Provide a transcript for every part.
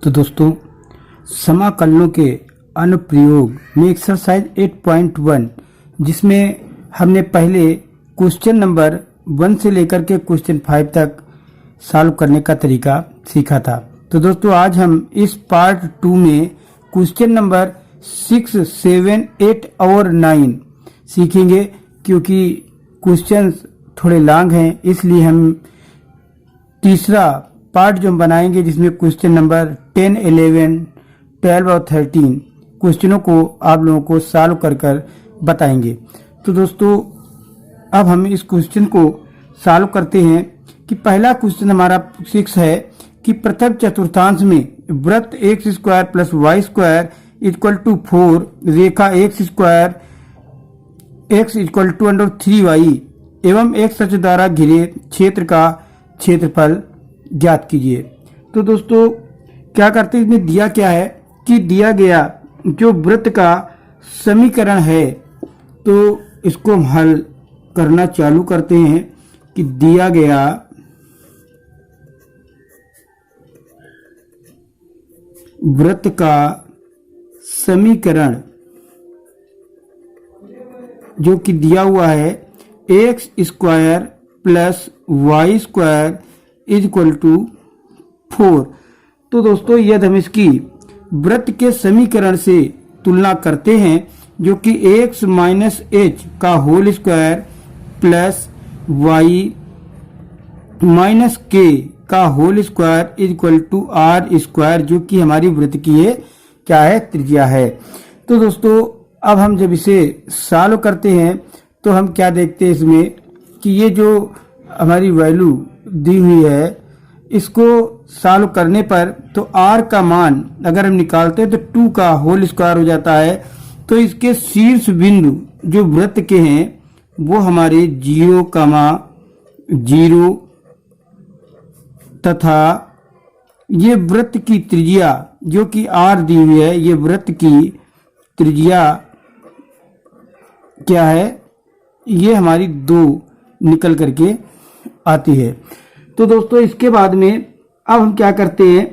तो दोस्तों, समाकलनों के अनुप्रयोग में एक्सरसाइज 8.1 जिसमें हमने पहले क्वेश्चन नंबर 1 से लेकर के क्वेश्चन 5 तक सॉल्व करने का तरीका सीखा था। तो दोस्तों, आज हम इस पार्ट 2 में क्वेश्चन नंबर 6, 7, 8 और 9 सीखेंगे। क्योंकि क्वेश्चंस थोड़े लॉन्ग हैं, इसलिए हम तीसरा पार्ट जो हम बनाएंगे जिसमें क्वेश्चन नंबर 10, 11, 12 और 13 क्वेश्चनों को आप लोगों को सॉल्व कर बताएंगे। तो दोस्तों, अब हम इस क्वेश्चन को सॉल्व करते हैं कि पहला क्वेश्चन हमारा 6 है कि प्रथम चतुर्थांश में वृत्त x square plus y square equal to 4 रेखा x square x equal to under 3y एवं एक सच द्वारा घिरे क्षेत्र का क्षेत्रफल ज्ञात कीजिए। तो दोस्तों, क्या करते हैं, इसमें दिया क्या है कि दिया गया जो वृत्त का समीकरण है, तो इसको हम हल करना चालू करते हैं कि दिया गया वृत्त का समीकरण जो कि दिया हुआ है x square plus y square is equal to 4। तो दोस्तों, यदि हम इसकी वृत्त के समीकरण से तुलना करते हैं जो कि एक्स माइनस एच का whole square plus y minus k का whole square is equal to r square, जो कि हमारी वृत्त की है क्या है, त्रिज्या है। तो दोस्तों, अब हम जब इसे सॉल्व करते हैं तो हम क्या देखते हैं इसमें कि ये जो हमारी वैल्यू दी हुई है इसको सॉल्व करने पर तो r का मान अगर हम निकालते हैं तो 2 का होल स्क्वायर हो जाता है। तो इसके शीर्ष बिंदु जो वृत्त के हैं वो हमारे 0, 0 तथा ये वृत्त की त्रिज्या जो कि r दी हुई है, ये वृत्त की त्रिज्या क्या है, ये हमारी 2 निकल करके आती है। तो दोस्तों, इसके बाद में अब हम क्या करते हैं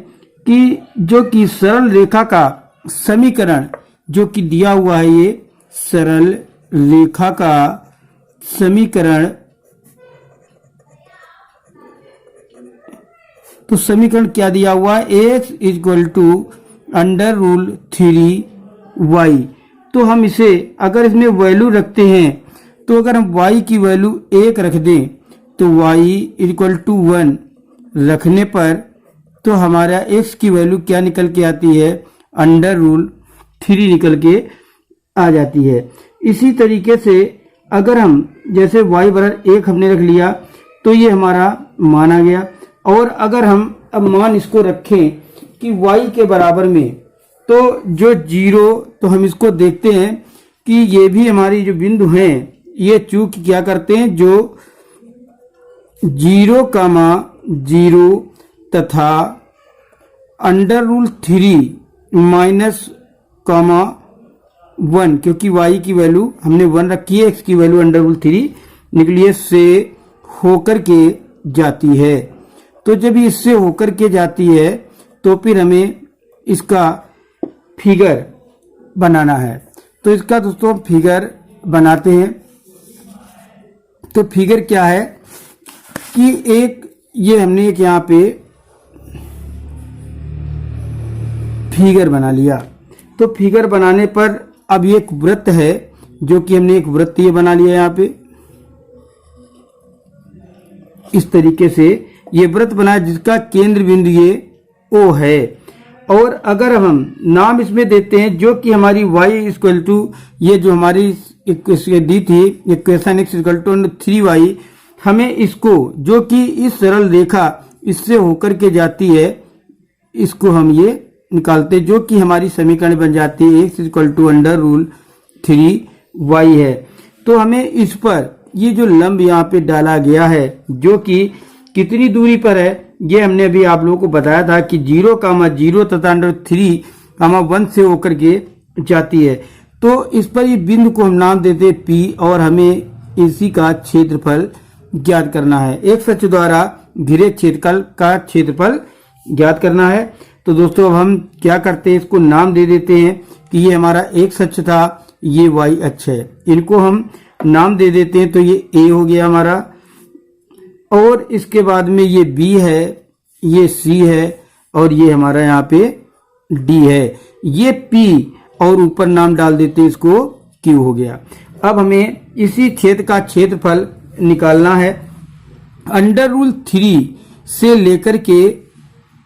कि जो कि सरल रेखा का समीकरण जो कि दिया हुआ है, ये सरल रेखा का समीकरण, तो समीकरण क्या दिया हुआ है, x equal to under root 3y। तो हम इसे अगर इसमें वैल्यू रखते हैं तो अगर हम y की वैल्यू 1 रख दें तो y इक्वल टू 1 रखने पर तो हमारा x की वैल्यू क्या निकल के आती है, अंडर रूल 3 निकल के आ जाती है। इसी तरीके से अगर हम जैसे y बराबर 1 हमने रख लिया तो ये हमारा मान आ गया। और अगर हम अब मान इसको रखें कि y के बराबर में तो जो 0, तो हम इसको देखते हैं कि ये भी हमारी जो बिंदु हैं ये चूक क्या करते हैं, जो 0, 0 तथा अंडर रूल 3 माइनस 1, क्योंकि y की वैल्यू हमने 1 रखी है, x की वैल्यू अंडर रूल 3 निकली है, से होकर के जाती है। तो जब इससे होकर के जाती है तो फिर हमें इसका फिगर बनाना है। तो इसका दोस्तों फिगर बनाते हैं। तो फिगर क्या है कि एक ये हमने एक यहाँ पे फिगर बना लिया। तो फिगर बनाने पर अब ये एक वृत्त है जो कि हमने एक वृत्त ये बना लिया यहाँ पे, इस तरीके से ये वृत्त बना जिसका केंद्र बिंदु ये O है। और अगर हम नाम इसमें देते हैं जो कि हमारी y इक्वल टू ये जो हमारी दी थी equation x equal to 3y, हमें इसको जो कि इस सरल रेखा इससे होकर के जाती है इसको हम ये निकालते जो कि हमारी समीकरण बन जाती है x equal to under root 3y है। तो हमें इस पर ये जो लंब यहाँ पे डाला गया है जो कि कितनी दूरी पर है, ये हमने अभी आप लोगों को बताया था कि 0, 0 तथा अंडर 3, 1 से होकर के जाती है। तो इस पर ये बिंदु को हम नाम देते हैं P और हमें इसी का क्षेत्रफल ज्ञात करना है। एक सच द्वारा घिरे क्षेत्रफल का क्षेत्रफल ज्ञात करना है। तो दोस्तों अब हम क्या करते हैं, इसको नाम दे देते हैं कि ये हमारा x अक्ष था, ये y अक्ष है। इनको हम नाम दे देते हैं। तो ये a हो गया हमारा, और इसके बाद में ये b है, ये c है, और ये हमारा यहाँ पे d है। ये p और ऊपर नाम डाल देते हैं इसको q हो गया। अब हमें इसी क्षेत्र का क्षेत्रफल निकालना है अंडर रूल 3 से लेकर के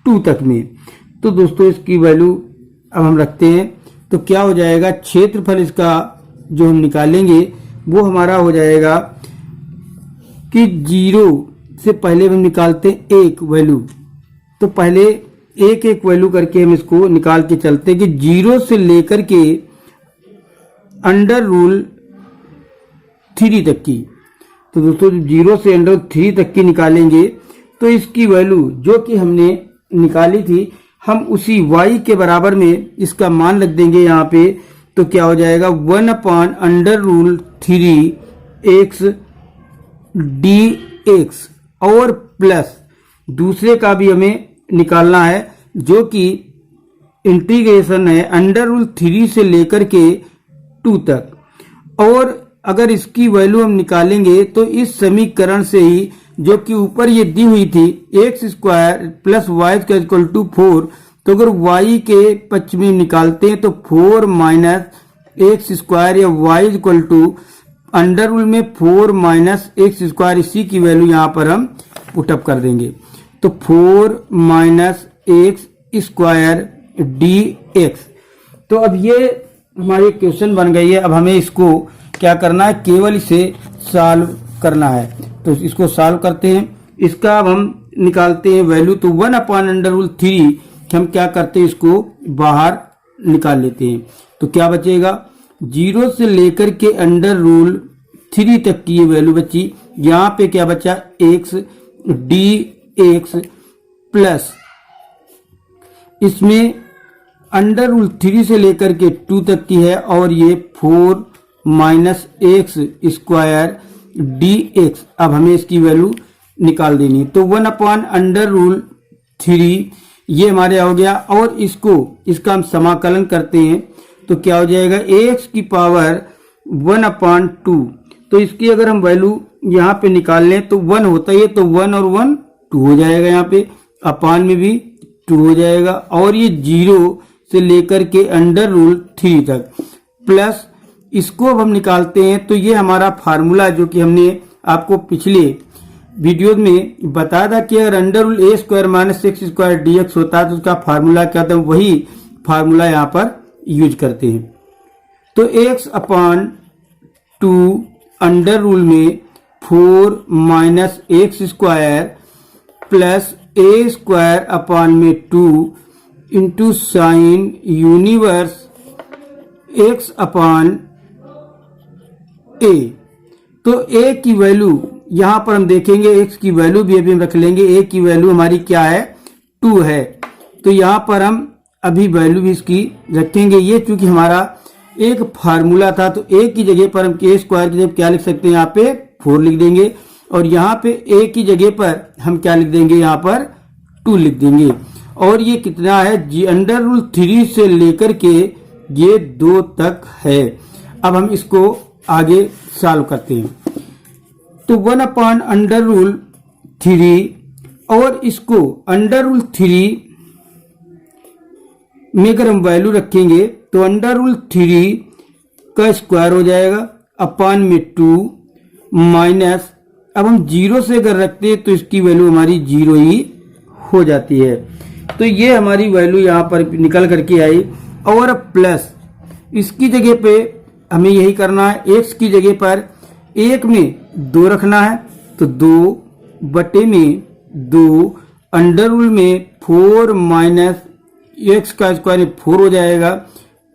2 तक में। तो दोस्तों इसकी वैल्यू अब हम रखते हैं। तो क्या हो जाएगा, क्षेत्रफल इसका जो हम निकालेंगे वो हमारा हो जाएगा कि 0 से पहले हम निकालते हैं एक वैल्यू। तो पहले एक एक वैल्यू करके हम इसको निकाल के चलते हैं कि 0 से लेकर के अंडर रूल 3 तक की। तो दोस्तों 0 से अंडर 3 तक की निकालेंगे तो इसकी वैल्यू जो कि हमने निकाली थी हम उसी y के बराबर में इसका मान रख देंगे यहाँ पे। तो क्या हो जाएगा 1/√3x dx और प्लस दूसरे का भी हमें निकालना है जो कि इंटीग्रेशन है अंडर रूल 3 से लेकर के 2 तक। और अगर इसकी वैल्यू हम निकालेंगे तो इस समीकरण से ही जो कि ऊपर ये दी हुई थी x square plus y square equal to 4, तो अगर y के पक्ष में निकालते हैं तो 4 माइनस एक्स स्क्वायर या y equal to under root में 4 माइनस एक्स स्क्वायर, इसी की वैल्यू यहाँ पर हम पुटअप कर देंगे। तो 4 minus x square d x. तो अब ये हमारी क्वेश्चन बन गई है। अब हमें इसको क्या करना है, केवल इसे सॉल्व करना है। तो इसको सॉल्व करते हैं। इसका अब हम निकालते हैं वैल्यू। तो 1/√3 हम क्या करते हैं, इसको बाहर निकाल लेते हैं। तो क्या बचेगा, 0 से लेकर के अंडर रूल 3 तक की ये वैल्यू बची। यहाँ पे क्या बचा, x dx प्लस इसमें अंडर रूल 3 से लेकर के 2 तक की है और ये 4 माइनस एक्स स्क्वायर dx। अब हमें इसकी वैल्यू निकाल देनी है। तो 1/√3 ये हमारे हो गया। और इसका हम समाकलन करते हैं तो क्या हो जाएगा, x की पावर 1/2। तो इसकी अगर हम वैल्यू यहाँ पे निकाल लें तो 1 होता ही है, तो 1 और 1 2 हो जाएगा। यहाँ पे अपान में भी 2 हो जाएगा। और ये 0 से लेकर के अंडर रूल 3 तक प्लस इसको अब हम निकालते हैं। तो ये हमारा फार्मूला जो कि हमने आपको पिछले वीडियो में बताया था कि अगर under root a square minus x square d x होता है तो उसका फार्मूला क्या था, वही फार्मूला यहाँ पर यूज करते हैं। तो x/2 अंडर रूल में 4 माइनस एक्स स्क्वायर प्लस ए स्क्वायर अपान में 2 into sine universe x upon a। तो a की वैल्यू यहां पर हम देखेंगे, x की वैल्यू भी अभी हम रख लेंगे। a की वैल्यू हमारी क्या है, 2 है। तो यहां पर हम अभी वैल्यू भी इसकी रखेंगे। ये चूंकि हमारा एक फार्मूला था तो a की जगह पर हम के स्क्वायर की जगह क्या लिख सकते हैं, यहाँ पे 4 लिख देंगे। और यहाँ पे a की जगह पर हम क्या लिख देंगे, यहाँ पर 2 लिख देंगे। और ये कितना है, अंडर रूल 3 से लेकर के ये 2 तक है। अब हम इसको आगे सॉल्व करते हैं। तो 1/√3 और इसको अंडर रूल 3 में अगर हम वैल्यू रखेंगे तो अंडर रूल 3 का स्क्वायर हो जाएगा अपान में 2 माइनस, अब हम 0 से अगर रखते हैं तो इसकी वैल्यू हमारी 0 ही हो जाती है। तो ये हमारी वैल्यू यहाँ पर निकल करके आई। और प्लस इसकी जगह पे हमें यही करना है, x की जगह पर 1 में 2 रखना है। तो 2/2 अंडर रूल में 4 माइनस एक्स का स्क्वायर 4 हो जाएगा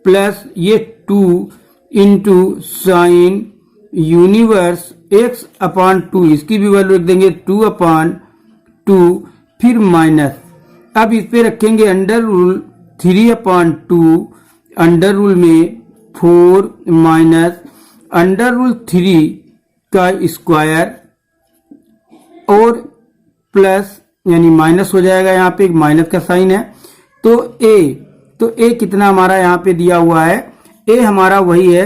प्लस ये 2 इंटू साइन यूनिवर्स x अपान 2, इसकी भी वैल्यू रख देंगे 2/2 फिर माइनस। अब इस पे रखेंगे अंडर रूल 3/2 अंडर रूल में 4 माइनस अंडर रूल 3 का स्क्वायर और प्लस यानी माइनस हो जाएगा, यहाँ पे एक माइनस का साइन है। तो ए कितना हमारा यहाँ पे दिया हुआ है, ए हमारा वही है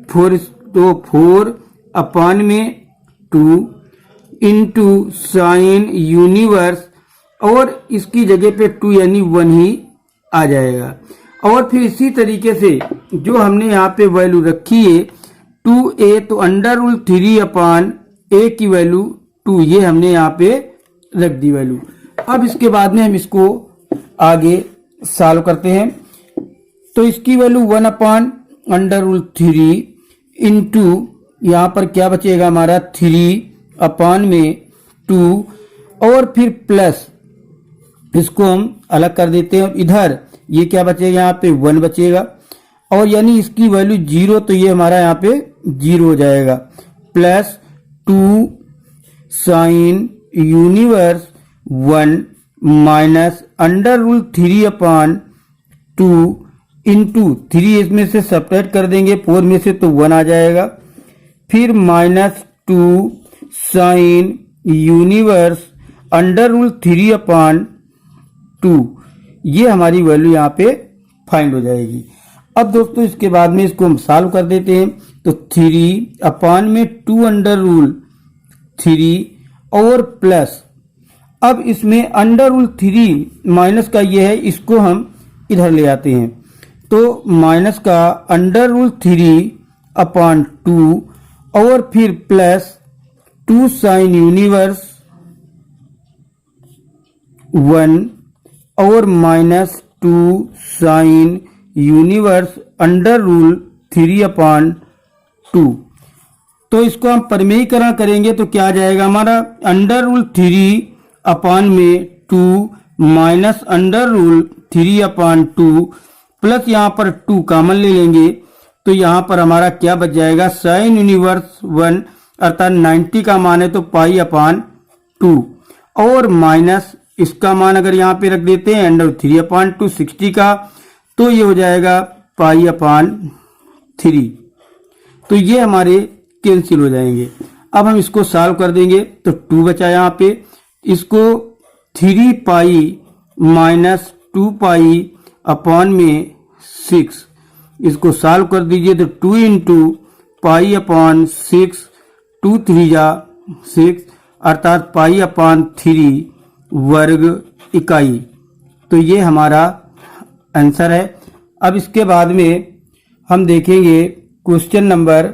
4, तो 4 अपॉन में 2 इंटू साइन यूनिवर्स, और इसकी जगह पे 2 यानी 1 ही आ जाएगा। और फिर इसी तरीके से जो हमने यहाँ पे वैल्यू रखी है 2a, तो अंडर रूल 3 अपॉन ए की वैल्यू 2, ये हमने यहाँ पे रख दी वैल्यू। अब इसके बाद में हम इसको आगे सॉल्व करते हैं। तो इसकी value 1 upon under root 3 into यहाँ पर क्या बचेगा हमारा 3 अपॉन में 2, और फिर प्लस इसको हम अलग कर देते हैं। इधर ये क्या बचेगा, यहाँ पे 1 बचेगा, और यानी इसकी वैल्यू 0, तो ये हमारा यहाँ पे 0 हो जाएगा। Plus 2 sine inverse 1 minus under root 3 upon 2 into 3 इसमें से सब्ट्रैक्ट कर देंगे 4 में से, तो 1 आ जाएगा। फिर minus 2 sine inverse under root 3 upon 2, ये हमारी वैल्यू यहाँ पे फाइंड हो जाएगी। अब दोस्तों इसके बाद में इसको हम सॉल्व कर देते हैं। तो 3 अपॉन में 2 अंडर रूल 3 और प्लस, अब इसमें अंडर रूल 3 माइनस का ये है, इसको हम इधर ले आते हैं। तो माइनस का अंडर रूल 3 अपॉन 2 और फिर प्लस 2 साइन यूनिवर्स 1 और minus 2 sine inverse under root 3 upon 2। तो इसको हम परिमेयीकरण करेंगे तो क्या आ जाएगा हमारा, अंडर रूल 3 अपॉन में 2 minus under root 3 upon 2 plus यहाँ पर 2 कॉमन ले लेंगे, तो यहाँ पर हमारा क्या बच जाएगा, साइन यूनिवर्स 1 अर्थात 90 का मान है तो पाई अपॉन 2, और माइनस इसका मान अगर यहाँ पे रख देते हैं अंडर 3 अपॉन 2 60 का, तो ये हो जाएगा पाई अपॉन 3। तो ये हमारे कैंसिल हो जाएंगे। अब हम इसको सॉल्व कर देंगे तो 2 बचा यहाँ पे, इसको 3 पाई माइनस 2 पाई अपॉन में 6, इसको सॉल्व कर दीजिए तो 2 इंटू पाई अपॉन 6, 2 3 जा 6 अर्थात पाई अपॉन 3 वर्ग इकाई। तो ये हमारा आंसर है। अब इसके बाद में हम देखेंगे क्वेश्चन नंबर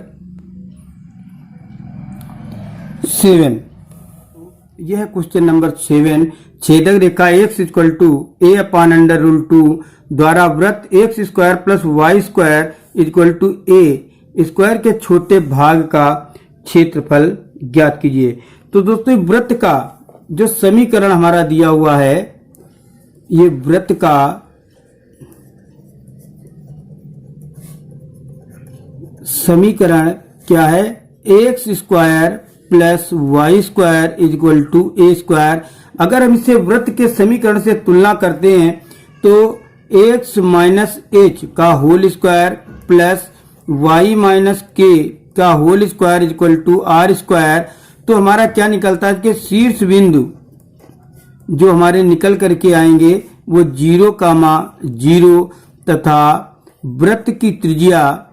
7। यह है क्वेश्चन नंबर 7। छेदक रेखा x equal to a upon under root 2 द्वारा वृत्त x square plus y square equal to a square के छोटे भाग का क्षेत्रफल ज्ञात कीजिए। तो दोस्तों वृत्त का जो समीकरण हमारा दिया हुआ है, ये वृत्त का समीकरण क्या है, x square plus y square equal to a square. अगर हम इसे वृत्त के समीकरण से तुलना करते हैं तो एक्स माइनस एच का whole square plus y minus k का whole square equal to r square. तो हमारा क्या निकलता है कि शीर्ष बिंदु जो हमारे निकल करके आएंगे वो 0,0 तथा वृत्त की त्रिज्या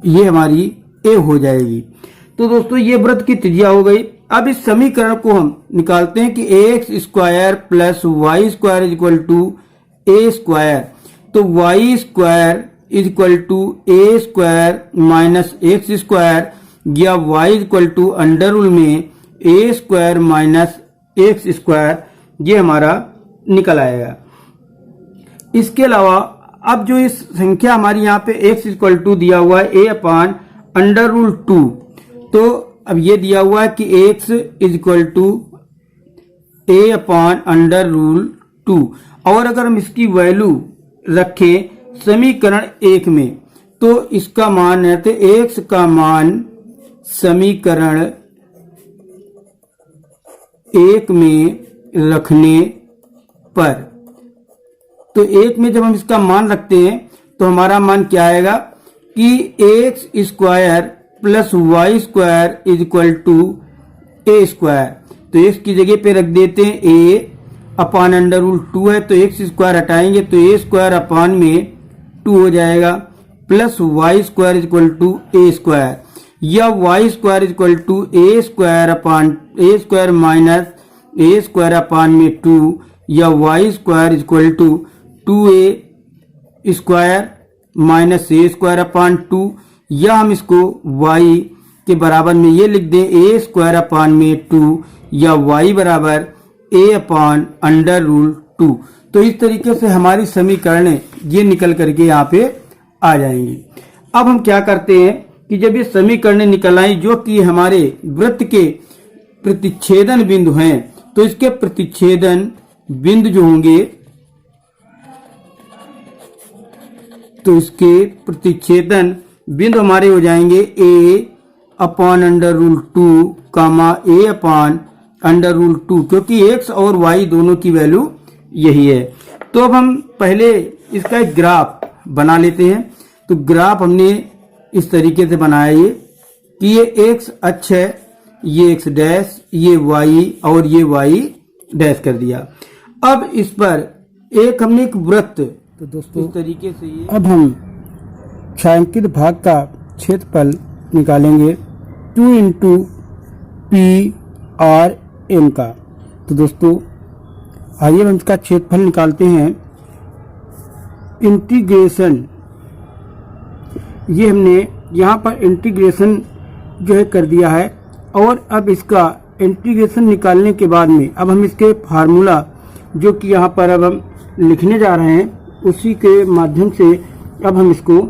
ये हमारी ए हो जाएगी। तो दोस्तों ये वृत्त की त्रिज्या हो गई। अब इस समीकरण को हम निकालते हैं कि x square plus y square equal to a square. तो y square equal to a square minus x square या y equal to under root में a square minus x square, ये हमारा निकल आएगा। इसके अलावा अब जो इस संख्या हमारी यहाँ पे x इक्वल टू दिया हुआ है ए अपॉन अंडर रूल 2, तो अब ये दिया हुआ है कि x is equal to a upon under root 2, और अगर हम इसकी वैल्यू रखें समीकरण 1 में तो इसका मान है तो x का मान समीकरण 1 में रखने पर, तो 1 में जब हम इसका मान रखते हैं तो हमारा मान क्या आएगा कि x square plus y square is equal to a square. तो x की जगह पे रख देते हैं a अपान अंडर रूल 2 है, तो x स्क्वायर हटाएंगे तो a स्क्वायर अपान में 2 हो जाएगा, plus y square equal to a square, या y square equal to a square upon a square minus a square upon में 2, या y square equal to 2a square minus a square upon 2, या हम इसको y के बराबर में ये लिख दें a स्क्वायर अपान में 2, या y बराबर a अपान अंडर रूल 2। तो इस तरीके से हमारी समीकरण ये निकल करके यहाँ पे आ जाएंगी। अब हम क्या करते हैं कि जब ये समीकरण निकल आई जो कि हमारे वृत्त के प्रतिच्छेदन बिंदु हैं, तो इसके प्रतिच्छेदन बिंदु जो होंगे, तो इसके प्रतिच्छेदन बिंदु हमारे हो जाएंगे a upon under root 2 comma a upon under root 2, क्योंकि x और y दोनों की वैल्यू यही है। तो अब हम पहले इसका एक ग्राफ बना लेते हैं। तो ग्राफ हमने इस तरीके से बनाया ये कि ये x अक्ष है, ये x डैश, ये y और ये y डैश कर दिया। अब इस पर हमने एक वृत्त, तो दोस्तों इस तरीके से ये अब हम छायांकित भाग का क्षेत्रफल निकालेंगे 2 इंटू पी आर एम का। तो दोस्तों आइए हम इसका क्षेत्रफल निकालते हैं। इंटीग्रेशन, ये हमने यहाँ पर इंटीग्रेशन जो है कर दिया है, और अब इसका इंटीग्रेशन निकालने के बाद में अब हम इसके फार्मूला जो कि यहाँ पर अब हम लिखने जा रहे हैं उसी के माध्यम से अब हम इसको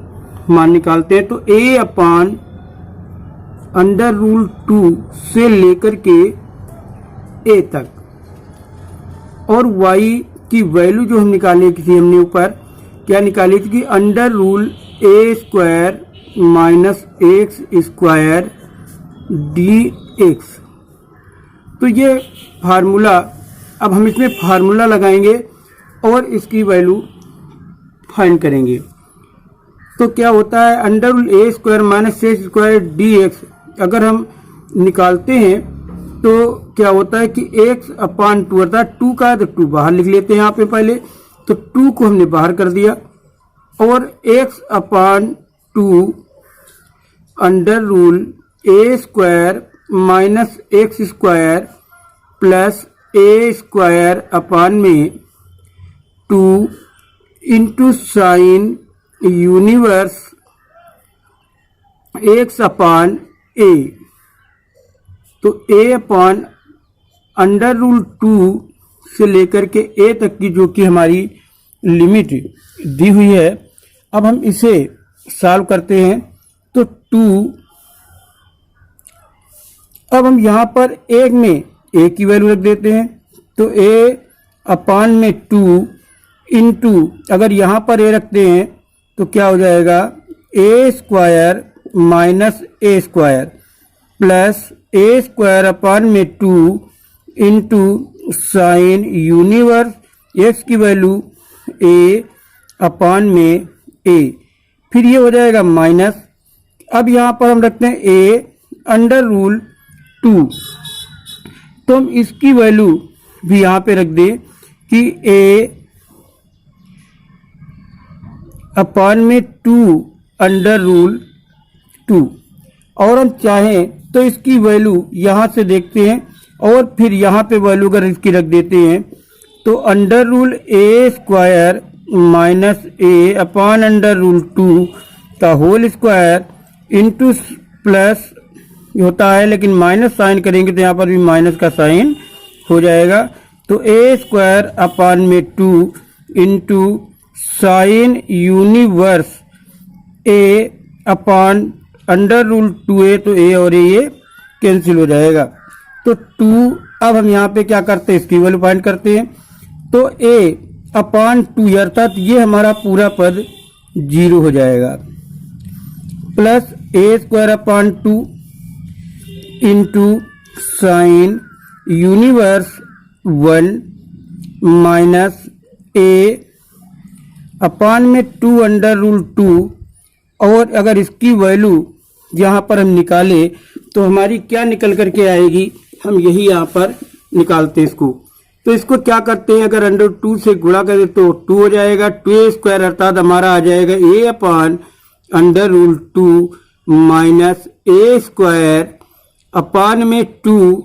मान निकालते हैं। तो a अपान अंडर रूल 2 से लेकर के a तक, और y की वैल्यू जो हम निकाले थी, हमने ऊपर क्या निकाली थी कि under rule a square minus x square dx। तो ये फार्मूला, अब हम इसमें फार्मूला लगाएंगे और इसकी वैल्यू फाइंड करेंगे। तो क्या होता है under rule a square minus x square dx, अगर हम निकालते हैं तो क्या होता है कि x अपान 2 अर्थात 2 का है तो 2 बाहर लिख लेते हैं यहाँ पे पहले, तो 2 को हमने बाहर कर दिया, और x upon 2 under rule a square minus x square plus a square upon में 2 into sine universe x upon a। तो a अपान अंडर रूल 2 से लेकर के a तक की जो कि हमारी लिमिट दी हुई है, अब हम इसे सॉल्व करते हैं। तो 2, अब हम यहाँ पर एक में a की वैल्यू रख देते हैं, तो a अपान में 2 इंटू, अगर यहाँ पर a रखते हैं तो क्या हो जाएगा a square minus a square plus a square upon में 2 इंटू साइन यूनिवर्स x की वैल्यू a अपान में a, फिर ये हो जाएगा माइनस। अब यहाँ पर हम रखते हैं a अंडर रूल 2, तो हम इसकी वैल्यू भी यहाँ पे रख दें कि a अपान में 2 अंडर रूल 2, और हम चाहें तो इसकी वैल्यू यहाँ से देखते हैं और फिर यहाँ पे वैल्यू अगर इसकी रख देते हैं तो under rule a square minus a upon under root 2 का होल स्क्वायर इंटू प्लस होता है, लेकिन माइनस साइन करेंगे तो यहाँ पर भी माइनस का साइन हो जाएगा। तो a स्क्वायर अपान में 2 into sine universe a upon under rule 2a, तो a और ये कैंसिल हो जाएगा। तो 2, अब हम यहाँ पे क्या करते हैं इसकी वैल्यू फाइंड करते हैं। तो a अपान 2 अर्थात ये हमारा पूरा पद 0 हो जाएगा, plus a square upon 2 into sine inverse 1 minus a अपान में 2 अंडर रूल 2, और अगर इसकी वैल्यू यहाँ पर हम निकालें तो हमारी क्या निकल करके आएगी, हम यही यहाँ पर निकालते हैं इसको। तो इसको क्या करते हैं, अगर अंडर 2 से गुणा करें तो 2 हो जाएगा, 2a स्क्वायर अर्थात हमारा आ जाएगा a upon under root 2 minus a square upon में 2,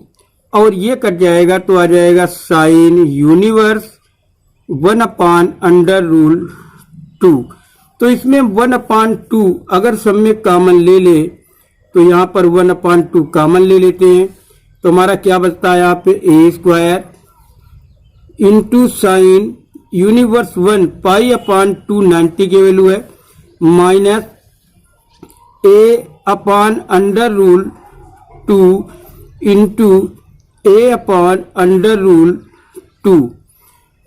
और ये कट जाएगा तो आ जाएगा sine inverse 1 upon under root 2। तो इसमें 1 अपान 2 अगर सब में कॉमन ले ले तो यहाँ पर 1 अपान 2 कॉमन ले लेते हैं, तो हमारा क्या बचता है यहाँ पे a square into sine inverse 1 पाई अपान 2 90 की वैल्यू है, minus a upon under root 2 into a upon under root 2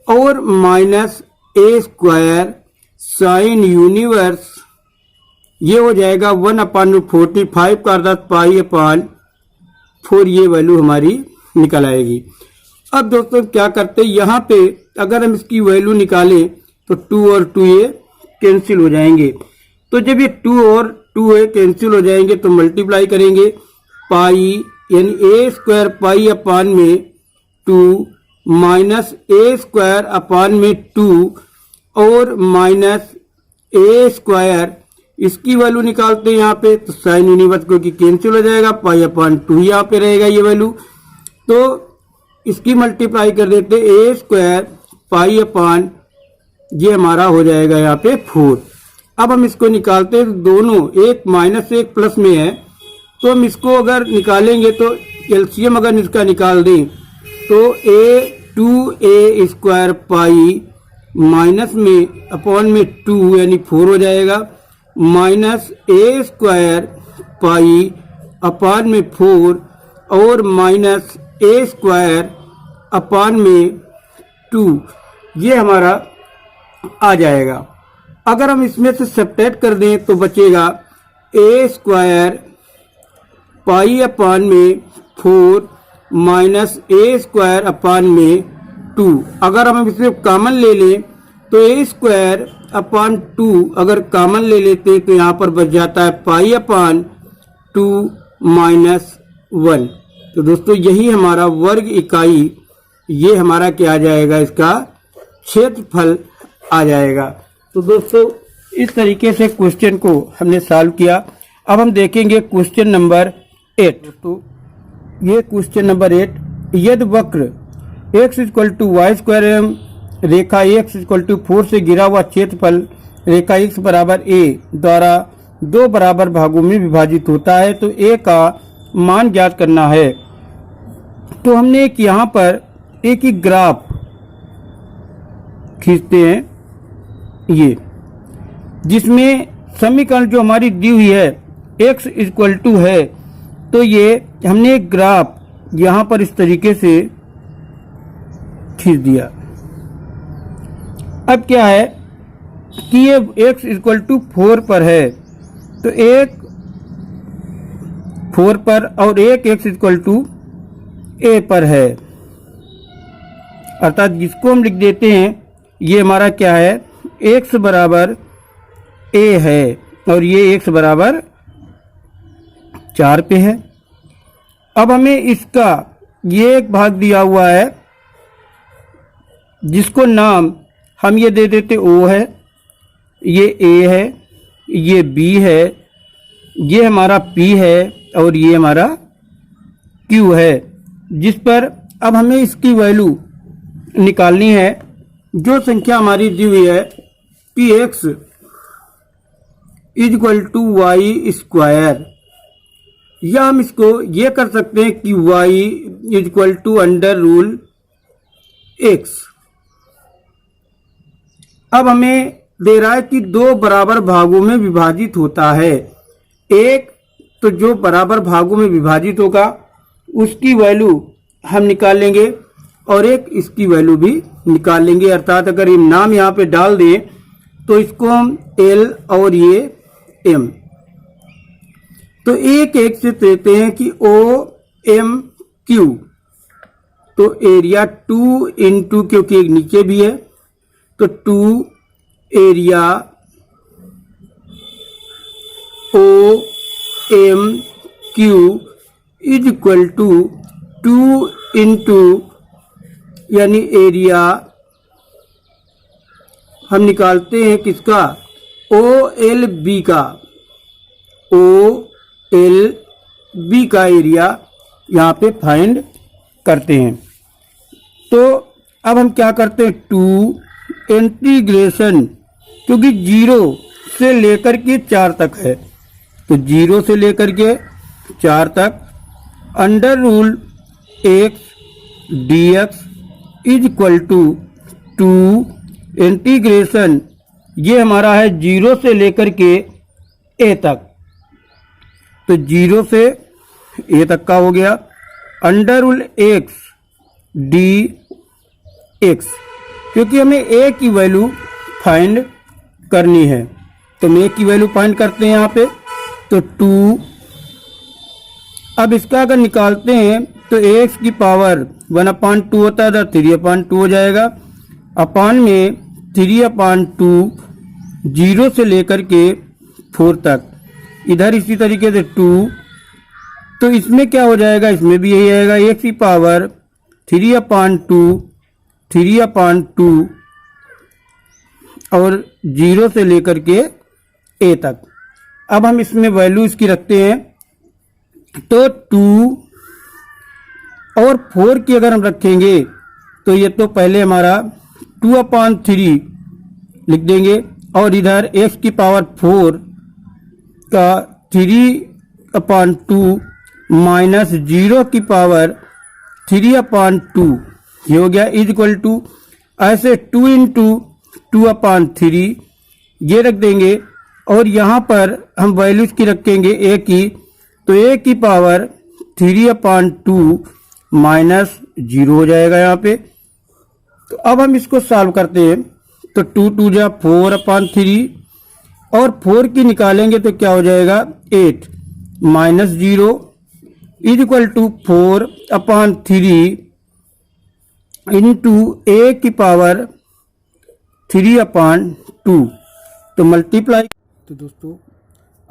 और minus a square sine universe, ये हो जाएगा 1 अपान 45 का अर्थात पाई अपान 4, ये वैल्यू हमारी निकल आएगी। अब दोस्तों क्या करते हैं, यहाँ पे अगर हम इसकी वैल्यू निकालें तो 2 और 2a कैंसिल हो जाएंगे। तो जब ये 2 और 2a कैंसिल हो जाएंगे तो मल्टीप्लाई करेंगे, पाई यानी a स्क्वायर पाई अपान में 2 माइनस a स्क्वायर अपान में 2 और माइनस a स्क्वायर, इसकी वैल्यू निकालते हैं यहाँ पे तो साइन यूनिवर्स को की कैंसिल हो जाएगा, पाई अपान 2 यहाँ पे रहेगा ये वैल्यू, तो इसकी मल्टीप्लाई कर देते a स्क्वायर पाई अपान, ये हमारा हो जाएगा यहाँ पे 4। अब हम इसको निकालते हैं तो दोनों एक माइनस एक प्लस में है, तो हम इसको अगर निकालेंगे तो एलसीएम अगर इसका निकाल दें तो a 2a square pi minus में अपॉन में 2 यानी 4 हो जाएगा, माइनस a स्क्वायर पाई अपान में 4 और माइनस a स्क्वायर अपान में 2, ये हमारा आ जाएगा। अगर हम इसमें से सब्ट्रैक्ट कर दें तो बचेगा a स्क्वायर पाई अपान में 4 माइनस a स्क्वायर अपान में 2। अगर हम इसमें कॉमन ले लें तो a स्क्वायर अपान 2 अगर कॉमन ले लेते तो यहाँ पर बच जाता है पाई अपान 2 माइनस 1। तो दोस्तों यही हमारा वर्ग इकाई, ये हमारा क्या आ जाएगा, इसका क्षेत्रफल आ जाएगा। तो दोस्तों इस तरीके से क्वेश्चन को हमने सॉल्व किया। अब हम देखेंगे क्वेश्चन नंबर 8। तो ये क्वेश्चन नंबर 8, यदि वक्र x equal to y square एवं रेखा x इक्वल टू 4 से घिरा हुआ क्षेत्रफल रेखा x बराबर a द्वारा 2 बराबर भागों में विभाजित होता है तो a का मान ज्ञात करना है। तो हमने एक यहाँ पर एक ही ग्राफ खींचते हैं, ये जिसमें समीकरण जो हमारी दी हुई है x इक्वल टू है, तो ये हमने एक ग्राफ यहाँ पर इस तरीके से खींच दिया। अब क्या है कि ये x इक्वल टू 4 पर है, तो एक 4 पर और एक x इक्वल टू a पर है, अर्थात जिसको हम लिख देते हैं ये हमारा क्या है, x बराबर a है और ये x बराबर 4 पे है। अब हमें इसका ये एक भाग दिया हुआ है जिसको नाम हम ये दे देते O है, ये A है, ये B है, ये हमारा P है और ये हमारा Q है, जिस पर अब हमें इसकी वैल्यू निकालनी है। जो संख्या हमारी दी हुई है कि x equal to y square, या हम इसको ये कर सकते हैं कि y equal to under root x। अब हमें दे रहा है कि 2 बराबर भागों में विभाजित होता है। एक तो जो बराबर भागों में विभाजित होगा उसकी वैल्यू हम निकाल लेंगे और एक इसकी वैल्यू भी निकाल लेंगे, अर्थात अगर ये नाम यहाँ पे डाल दें तो इसको हम L और ये M, तो एक एक से देते हैं कि OMQ, तो एरिया 2 इंटू, क्योंकि एक नीचे भी है तो 2 area OMQ is equal to 2 into यानी एरिया हम निकालते हैं किसका, OLB का, OLB का एरिया यहाँ पे फाइंड करते हैं। तो अब हम क्या करते हैं, 2 इंटीग्रेशन, क्योंकि 0 से लेकर के 4 तक है, तो 0 से लेकर के 4 तक under root x dx is equal to 2 integration, ये हमारा है 0 से लेकर के a तक, तो 0 से a तक का हो गया, अंडर रूल x dx, क्योंकि हमें a की वैल्यू फाइंड करनी है, तो हम a की वैल्यू फाइंड करते हैं यहाँ पे, तो 2, अब इसका अगर निकालते हैं तो x की पावर 1/2 होता है, 3/2 हो जाएगा, अपान में 3/2, 0 से लेकर के 4 तक, इधर इसी तरीके से 2, तो इसमें क्या हो जाएगा, इसमें भी यही आएगा, x की पावर 3/2 और 0 से लेकर के a तक। अब हम इसमें वैल्यू इसकी रखते हैं, तो 2 और 4 की अगर हम रखेंगे तो ये तो पहले हमारा 2/3 लिख देंगे, और इधर x की पावर 4 का 3/2 माइनस 0 की पावर 3/2, ये हो गया, इज इक्वल टू, ऐसे 2 × 2/3 ये रख देंगे, और यहाँ पर हम वैल्यूज की रखेंगे a की, तो a की पावर 3/2 माइनस 0 हो जाएगा यहाँ पे। तो अब हम इसको सॉल्व करते हैं, तो 2 2 जा 4/3 और 4 की निकालेंगे तो क्या हो जाएगा, 8 minus 0 is equal to 4/3 into a की पावर 3/2, तो मल्टीप्लाई। तो दोस्तों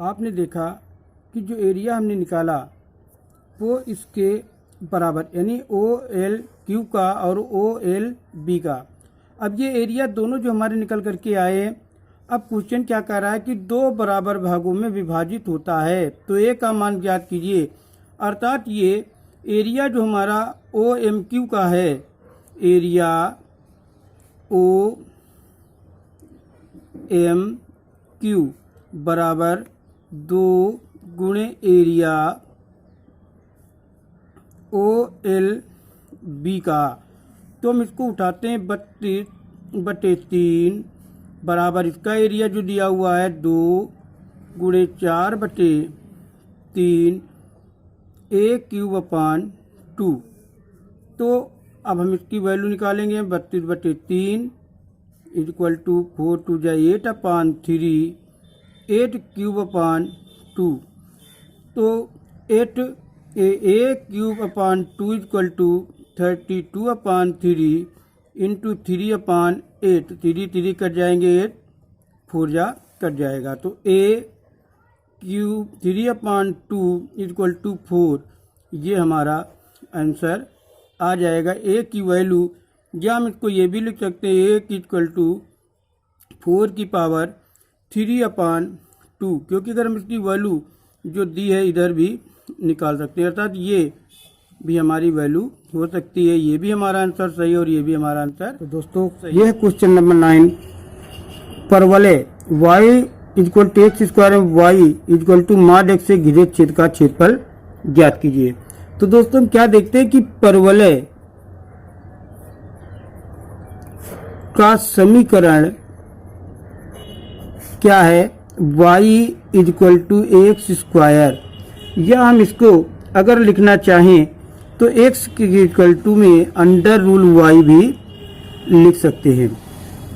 आपने देखा कि जो एरिया हमने निकाला वो इसके बराबर, यानी OLQ का और OLB का। अब ये एरिया दोनों जो हमारे निकल करके आए, अब क्वेश्चन क्या कह रहा है कि 2 बराबर भागों में विभाजित होता है, तो a का मान ज्ञात कीजिए, अर्थात ये एरिया जो हमारा OMQ का है, एरिया OMQ बराबर 2 गुणे एरिया OLB का, तो हम इसको उठाते हैं 32/3 बराबर इसका एरिया जो दिया हुआ है 2 गुणे 4/3 a³/2। तो अब हम इसकी वैल्यू निकालेंगे, 32/3 इज इक्वल टू 4 2 जा 8/3 8³ 2, तो 8 a³ is equal to 32/3 into 3/8, 3 3 cut जाएंगे, 8 4 जा कट जाएगा, तो a³ 3/2 इज इक्वल टू 4, ये हमारा आंसर आ जाएगा। a की वैल्यू, या हम इसको ये भी लिख सकते हैं, a इक्वल टू 4 की पावर 3/2, क्योंकि अगर हम इसकी वैल्यू जो दी है इधर भी निकाल सकते हैं, अर्थात ये भी हमारी वैल्यू हो सकती है, ये भी हमारा आंसर सही और ये भी हमारा आंसर। तो दोस्तों ये है क्वेश्चन नंबर 9, परवलय y equal to x square में y equal to mod x से घिरे छेद का क्षेत्रफल ज्ञात कीजिए। तो दोस्तों हम क्या देखते हैं कि परवलय का समीकरण क्या है, y equal to x square, या हम इसको अगर लिखना चाहें तो x के इक्वल टू में अंडर रूल y भी लिख सकते हैं।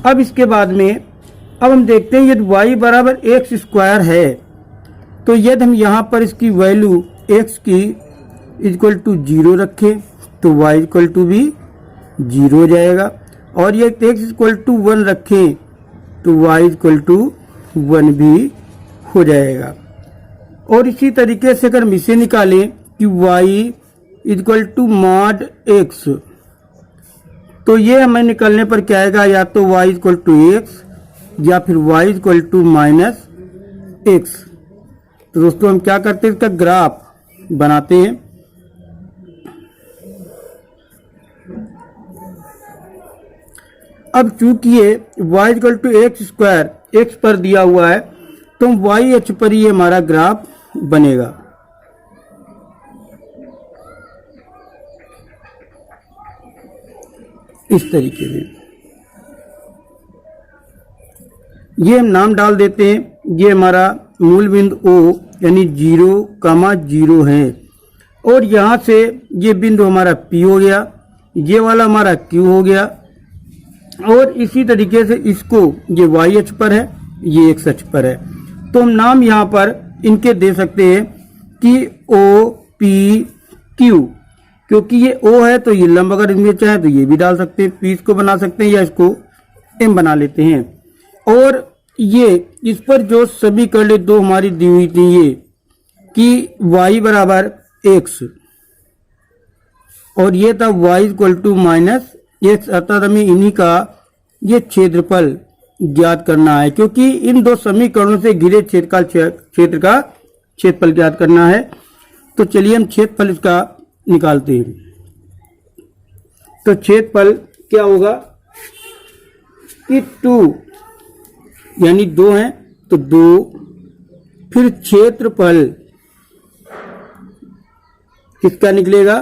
अब इसके बाद में अब हम देखते हैं यदि y बराबर एक्स स्क्वायर है, तो यदि हम यहाँ पर इसकी वैल्यू x की इक्वल टू 0 रखें तो y इक्वल टू भी 0 हो जाएगा, और यदि x इक्वल टू 1 रखें तो y इक्वल टू 1 भी हो जाएगा। और इसी तरीके से अगर हम इसे निकालें कि y equal to mod x, तो ये हमें निकलने पर क्या आएगा, या तो y इक्वल टू एक्स या फिर y equal to minus x. तो दोस्तों हम क्या करते हैं, इसका ग्राफ बनाते हैं। अब चूंकि ये y equal to x square x पर दिया हुआ है, तो वाई एच पर ही हमारा ग्राफ बनेगा। इस तरीके से ये हम नाम डाल देते हैं। ये हमारा मूल बिंदु O यानी 0,0 है, और यहाँ से ये बिंदु हमारा P हो गया, ये वाला हमारा Q हो गया, और इसी तरीके से इसको ये वाई एच पर है, ये एक्स एच पर है। तो हम नाम यहाँ पर इनके दे सकते हैं कि O P Q, क्योंकि ये O है तो ये लंब, अगर इनमें चाहे तो ये भी डाल सकते हैं, P इसको बना सकते हैं या इसको M बना लेते हैं। और ये इस पर जो समीकरण दो हमारी दी हुई थी, ये कि y बराबर x और ये था y equal to minus x, अर्थात हमें इन्हीं का ये क्षेत्रफल ज्ञात करना है, क्योंकि इन दो समीकरणों से घिरे क्षेत्र का क्षेत्रफल ज्ञात करना है। तो चलिए हम क्षेत्रफल इसका निकालते हैं। तो क्षेत्रफल क्या होगा कि 2 यानी 2 है तो 2, फिर क्षेत्रफल किसका निकलेगा,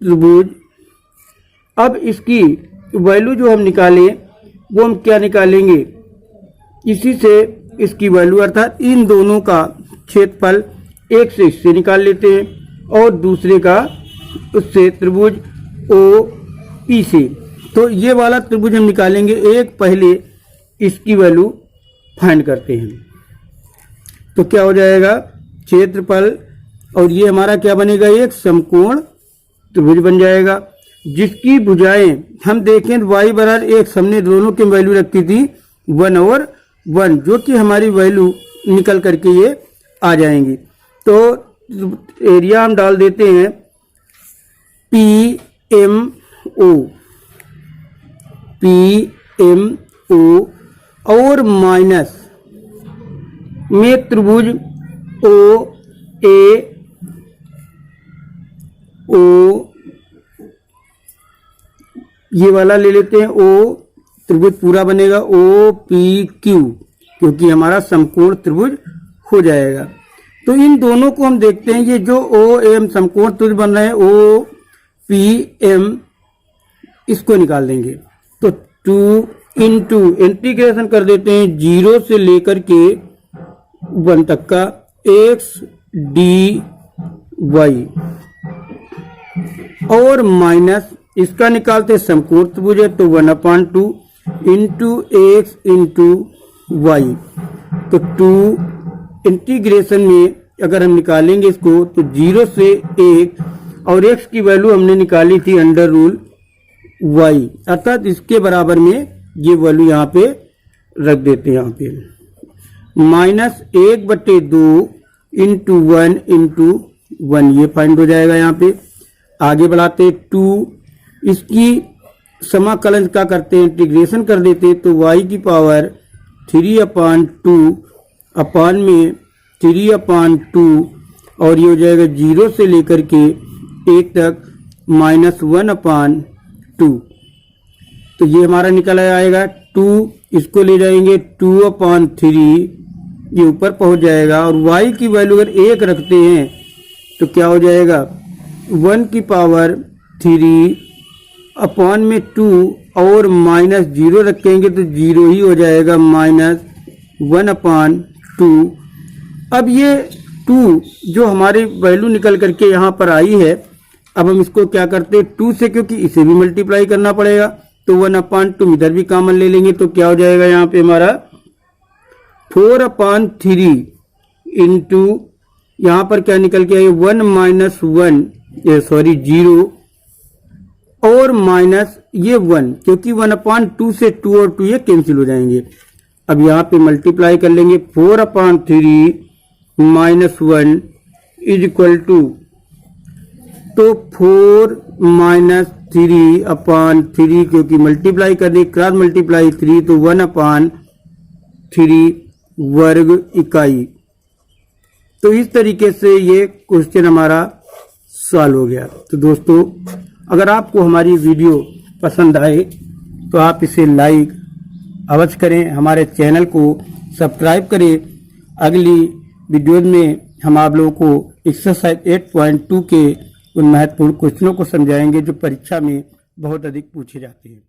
त्रिभुज। अब इसकी वैल्यू जो हम निकालें वो हम क्या निकालेंगे, इसी से इसकी वैल्यू अर्थात इन दोनों का क्षेत्रफल एक से इससे निकाल लेते हैं और दूसरे का उससे त्रिभुज ओ पी से। तो ये वाला त्रिभुज हम निकालेंगे, एक पहले इसकी वैल्यू फाइंड करते हैं। तो क्या हो जाएगा, क्षेत्रफल और ये हमारा क्या बनेगा, एक समकोण त्रिभुज बन जाएगा, जिसकी भुजाएं हम देखें y बराबर x, हमने दोनों की वैल्यू रखी थी 1 और 1, जो कि हमारी वैल्यू निकल करके ये आ जाएंगी। तो एरिया हम डाल देते हैं PMO और माइनस में त्रिभुज OAO, ये वाला ले लेते हैं, O त्रिभुज पूरा बनेगा OPQ, क्योंकि हमारा समकोण त्रिभुज हो जाएगा। तो इन दोनों को हम देखते हैं, ये जो OM समकोण त्रिभुज बन रहा है OPM, इसको निकाल देंगे। तो 2 इंटू इंटीग्रेशन कर देते हैं 0 से लेकर के 1 तक का x dy और माइनस इसका निकालते समकोण त्रिभुज है तो 1/2 इंटू एक्स इंटू वाई। तो 2 इंटीग्रेशन में अगर हम निकालेंगे इसको तो 0 से 1 और x की वैल्यू हमने निकाली थी अंडर रूल y, अर्थात इसके बराबर में ये वैल्यू यहाँ पे रख देते हैं, यहाँ पे माइनस 1/2 इंटू 1 इंटू 1, ये फाइंड हो जाएगा। यहाँ पे आगे बढ़ाते 2, इसकी समाकलन क्या करते हैं, इंटीग्रेशन कर देते हैं, तो y की पावर 3/2 अपान में 3/2 और ये हो जाएगा 0 से लेकर के 1 तक -1/2। तो ये हमारा निकल आएगा 2, इसको ले जाएंगे 2/3, ये ऊपर पहुंच जाएगा। और y की वैल्यू अगर 1 रखते हैं तो क्या हो जाएगा, 1 की पावर 3 अपान में 2 और -0 रखेंगे तो 0 ही हो जाएगा, -1/2। अब ये 2 जो हमारी वैल्यू निकल करके यहाँ पर आई है, अब हम इसको क्या करते हैं 2 से, क्योंकि इसे भी मल्टीप्लाई करना पड़ेगा, तो 1/2 इधर भी कॉमन ले लेंगे तो क्या हो जाएगा यहाँ पे हमारा 4/3 इंटू यहाँ पर क्या निकल के आए 0 और माइनस ये 1, क्योंकि 1/2 से 2 और 2 ये कैंसिल हो जाएंगे। अब यहाँ पे मल्टीप्लाई कर लेंगे 4/3 - 1 इज इक्वल टू, तो 4 - 3/3, क्योंकि मल्टीप्लाई करनी, क्रॉस मल्टीप्लाई 3 तो 1/3 वर्ग इकाई। तो इस तरीके से ये क्वेश्चन हमारा सॉल्व हो गया। तो दोस्तों, अगर आपको हमारी वीडियो पसंद आए तो आप इसे लाइक अवश्य करें, हमारे चैनल को सब्सक्राइब करें। अगली वीडियो में हम आप लोगों को एक्सरसाइज 8.2 के उन महत्वपूर्ण क्वेश्चनों को समझाएंगे जो परीक्षा में बहुत अधिक पूछे जाते हैं।